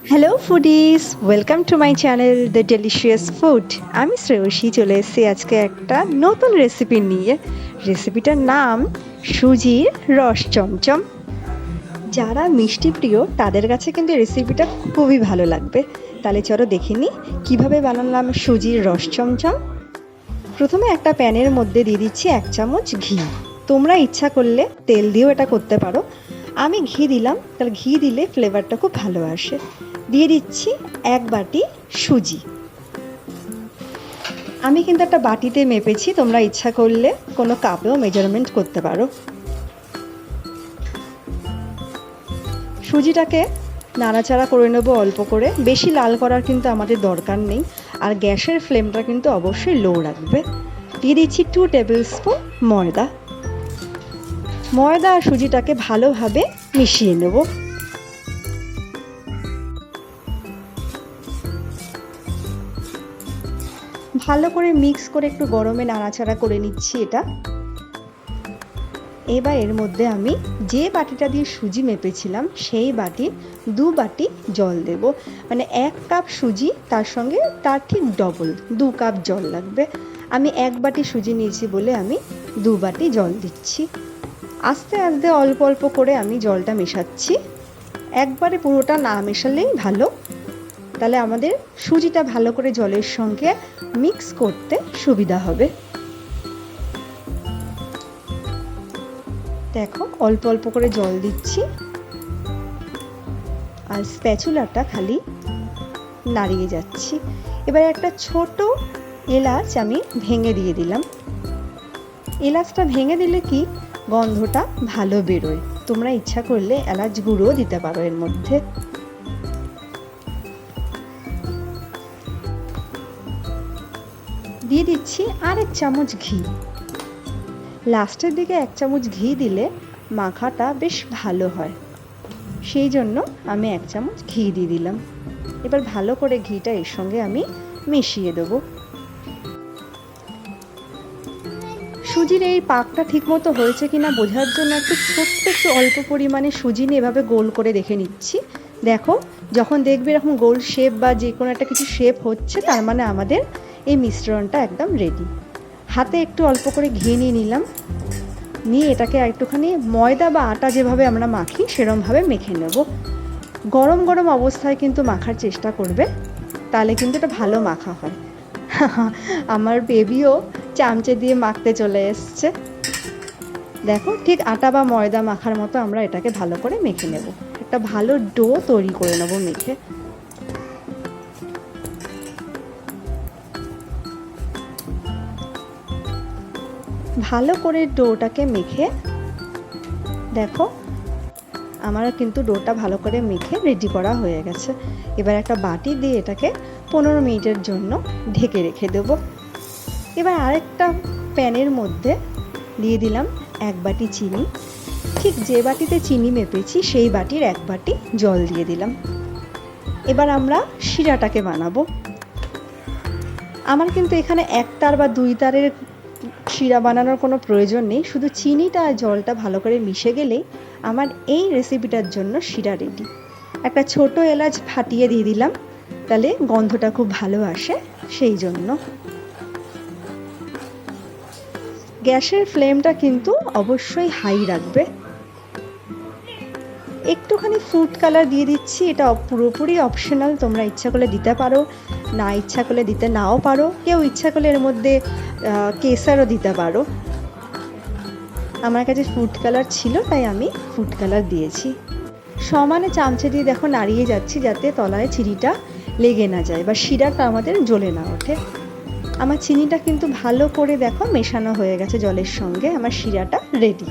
Hello foodies, welcome to my channel the delicious food. আমি শ্রেয়সী চলে এসেছি আজকে একটা নতুন রেসিপি নিয়ে। রেসিপিটার নাম সুজির রস চমচম। যারা মিষ্টি প্রিয় তাদের কাছে কিন্তু রেসিপিটা খুবই ভালো লাগবে। তাহলে চলো দেখে নিই কীভাবে বানালাম সুজির রস চমচম। প্রথমে একটা প্যানের মধ্যে দিয়ে দিচ্ছি 1 চামচ ঘি। তোমরা ইচ্ছা করলে তেল দিয়েও এটা করতে পারো, আমি ঘি দিলাম, তাহলে ঘি দিলে ফ্লেভারটা খুব ভালো আসে। দিয়ে দিচ্ছি 1 বাটি সুজি। আমি কিন্তু একটা বাটিতে মেপেছি, তোমরা ইচ্ছা করলে কোনো কাপেও মেজারমেন্ট করতে পারো। সুজিটাকে নাড়াচাড়া করে নেবো অল্প করে, বেশি লাল করার কিন্তু আমাদের দরকার নেই। আর গ্যাসের ফ্লেমটা কিন্তু অবশ্যই লো রাখবে। দিয়ে দিচ্ছি 2 টেবিল স্পুন ময়দা। ময়দা আর সুজিটাকে ভালোভাবে মিশিয়ে নেব। ভালো করে মিক্স করে একটু গরমে নাড়াচাড়া করে নিচ্ছি এটা। এবার এর মধ্যে আমি যে বাটিটা দিয়ে সুজি মেপেছিলাম সেই বাটির 2 বাটি জল দেব। মানে 1 কাপ সুজি, তার সঙ্গে তার ঠিক ডবল 2 কাপ জল লাগবে। আমি 1 বাটি সুজি নিয়েছি বলে আমি 2 বাটি জল দিচ্ছি। আস্তে আস্তে অল্প অল্প করে আমি জলটা মেশাচ্ছি, একবারে পুরোটা না মেশালেই ভালো, তাহলে আমাদের সুজিটা ভালো করে জলের সঙ্গে মিক্স করতে সুবিধা হবে। দেখো অল্প অল্প করে জল দিচ্ছি আর স্প্যাচুলাটা খালি নাড়িয়ে যাচ্ছি। এবার একটা ছোট এলাচ আমি ভেঙে দিয়ে দিলাম। এলাচটা ভেঙে দিলে কি গন্ধটা ভালো বেরোয়। তোমরা ইচ্ছা করলে এলাচ গুঁড়ো দিতে পারো এর মধ্যে। দিয়ে দিচ্ছি আর 1 চামচ ঘি। লাস্টের দিকে 1 চামচ ঘি দিলে মাখাটা বেশ ভালো হয়, সেই জন্য আমি 1 চামচ ঘি দিয়ে দিলাম। এবার ভালো করে ঘিটা এর সঙ্গে আমি মিশিয়ে দেবো। সুজির এই পাকটা ঠিকমতো হয়েছে কিনা বোঝার জন্য একটু অল্প পরিমাণে সুজি নিয়ে এভাবে গোল করে দেখে নিচ্ছি। দেখো যখন দেখবে এরকম গোল শেপ বা যে কোনো একটা কিছু শেপ হচ্ছে, তার মানে আমাদের এই মিশ্রণটা একদম রেডি। হাতে একটু অল্প করে ঘি নিয়ে নিলাম, নিয়ে এটাকে একটুখানি ময়দা বা আটা যেভাবে আমরা মাখি সেরমভাবে মেখে নেব। গরম গরম অবস্থায় কিন্তু মাখার চেষ্টা করবে, তাহলে কিন্তু এটা ভালো মাখা হয়। আমার বেবিও চামচে দিয়ে মাখতে চলে এসছে। দেখো ঠিক আটা বা ময়দা মাখার মতো আমরা এটাকে ভালো করে মেখে নেব। একটা ভালো ডো তৈরি করে নেব মেখে। ভালো করে ডোটাকে মেখে দেখো আমার কিন্তু ডোটা ভালো করে মেখে রেডি করা হয়ে গেছে। এবার একটা বাটি দিয়ে এটাকে 15 মিনিটের জন্য ঢেকে রেখে দেব। এবার আরেকটা প্যানের মধ্যে দিয়ে দিলাম 1 বাটি চিনি। ঠিক যে বাটিতে চিনি মেপেছি সেই বাটির 1 বাটি জল দিয়ে দিলাম। এবার আমরা শিরাটাকে বানাবো। আমার কিন্তু এখানে 1 তার বা 2 তারের শিরা বানানোর কোনো প্রয়োজন নেই, শুধু চিনিটা আর জলটা ভালো করে মিশে গেলেই আমার এই রেসিপিটার জন্য শিরা রেডি। একটা ছোট এলাচ ফাটিয়ে দিয়ে দিলাম, তাহলে গন্ধটা খুব ভালো আসে সেই জন্য। গ্যাসের ফ্লেমটা কিন্তু অবশ্যই হাই রাখবে। একটুখানি ফুড কালার দিয়ে দিচ্ছি, এটা পুরোপুরি অপশনাল, তোমরা ইচ্ছা করলে দিতে পারো, না ইচ্ছা করলে দিতে নাও পারো। কেউ ইচ্ছা করলে এর মধ্যে কেসারও দিতে পারো। আমার কাছে ফুড কালার ছিল তাই আমি ফুড কালার দিয়েছি। সমানে চামচে দিয়ে দেখো নাড়িয়ে যাচ্ছি, যাতে তলায় চিনিটা লেগে না যায় বা শিরাটা আমাদের জ্বলে না ওঠে। আমার চিনিটা কিন্তু ভালো করে দেখো মেশানো হয়ে গেছে জলের সঙ্গে, আমার শিরাটা রেডি।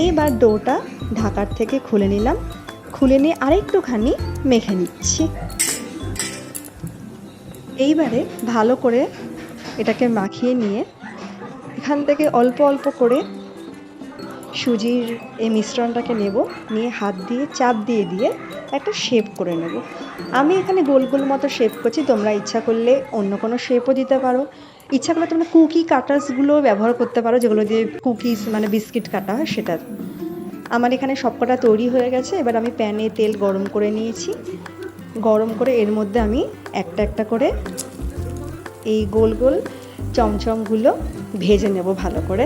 এইবার ডোটা ঢাকার থেকে খুলে নিলাম, খুলে নিয়ে আরেকটুখানি মেখে নিচ্ছি। এইবারে ভালো করে এটাকে মাখিয়ে নিয়ে এখান থেকে অল্প অল্প করে সুজির এই মিশ্রণটাকে নেব, নিয়ে হাত দিয়ে চাপ দিয়ে দিয়ে একটা শেপ করে নেব। আমি এখানে গোল গোল মতো শেপ করছি, তোমরা ইচ্ছা করলে অন্য কোনো শেপও দিতে পারো। ইচ্ছা করলে তোমরা কুকি কাটার্সগুলো ব্যবহার করতে পারো, যেগুলো দিয়ে কুকিজ মানে বিস্কিট কাটা হয় সেটা। আমার এখানে সবকটা তৈরি হয়ে গেছে। এবার আমি প্যানে তেল গরম করে নিয়েছি, গরম করে এর মধ্যে আমি একটা একটা করে এই গোল গোল চমচমগুলো ভেজে নেব ভালো করে।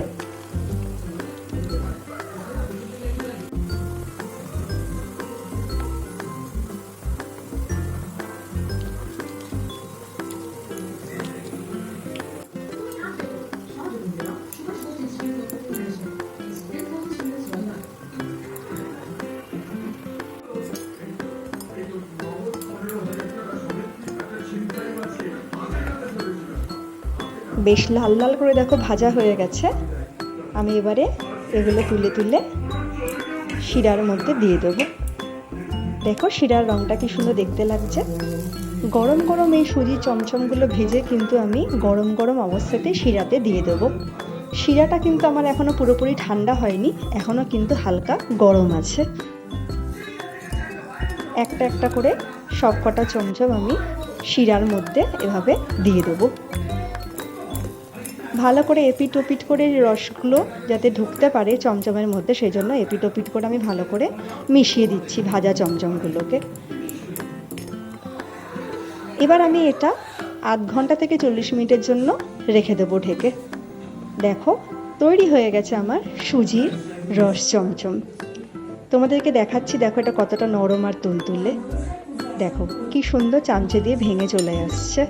বেশ লাল লাল করে দেখো ভাজা হয়ে গেছে। আমি এবারে এগুলো তুলে তুলে শিরার মধ্যে দিয়ে দেবো। দেখো শিরার রঙটা কি সুন্দর দেখতে লাগছে। গরম গরম এই সুজির চমচমগুলো ভেজে কিন্তু আমি গরম গরম অবস্থাতেই শিরাতে দিয়ে দেবো। শিরাটা কিন্তু আমার এখনও পুরোপুরি ঠান্ডা হয়নি, এখনও কিন্তু হালকা গরম আছে। একটা একটা করে সব কটা চমচম আমি শিরার মধ্যে এভাবে দিয়ে দেবো। ভালো করে এপিট ওপিট করে রসগুলো যাতে ঢুকতে পারে চমচমের মধ্যে, সেই জন্য এপিট ওপিট করে আমি ভালো করে মিশিয়ে দিচ্ছি ভাজা চমচমগুলোকে। এবার আমি এটা আধ ঘন্টা থেকে 40 মিনিটের জন্য রেখে দেবো ঢেকে। দেখো তৈরি হয়ে গেছে আমার সুজির রস চমচম। তোমাদেরকে দেখাচ্ছি, দেখো এটা কতটা নরম আর তুলতুলে। দেখো কি সুন্দর চামচে দিয়ে ভেঙে চলে আসছে।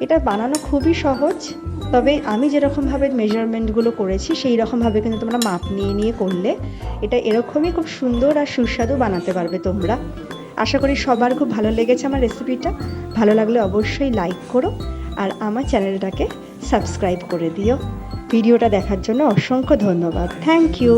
এটা বানানো খুবই সহজ, তবে আমি যেরকমভাবে মেজারমেন্টগুলো করেছি সেই রকমভাবে কিন্তু তোমরা মাপ নিয়ে নিয়ে করলে এটা এরকমই খুব সুন্দর আর সুস্বাদু বানাতে পারবে তোমরা। আশা করি সবার খুব ভালো লেগেছে আমার রেসিপিটা। ভালো লাগলে অবশ্যই লাইক করো আর আমার চ্যানেলটাকে সাবস্ক্রাইব করে দিও। ভিডিওটা দেখার জন্য অসংখ্য ধন্যবাদ। Thank you.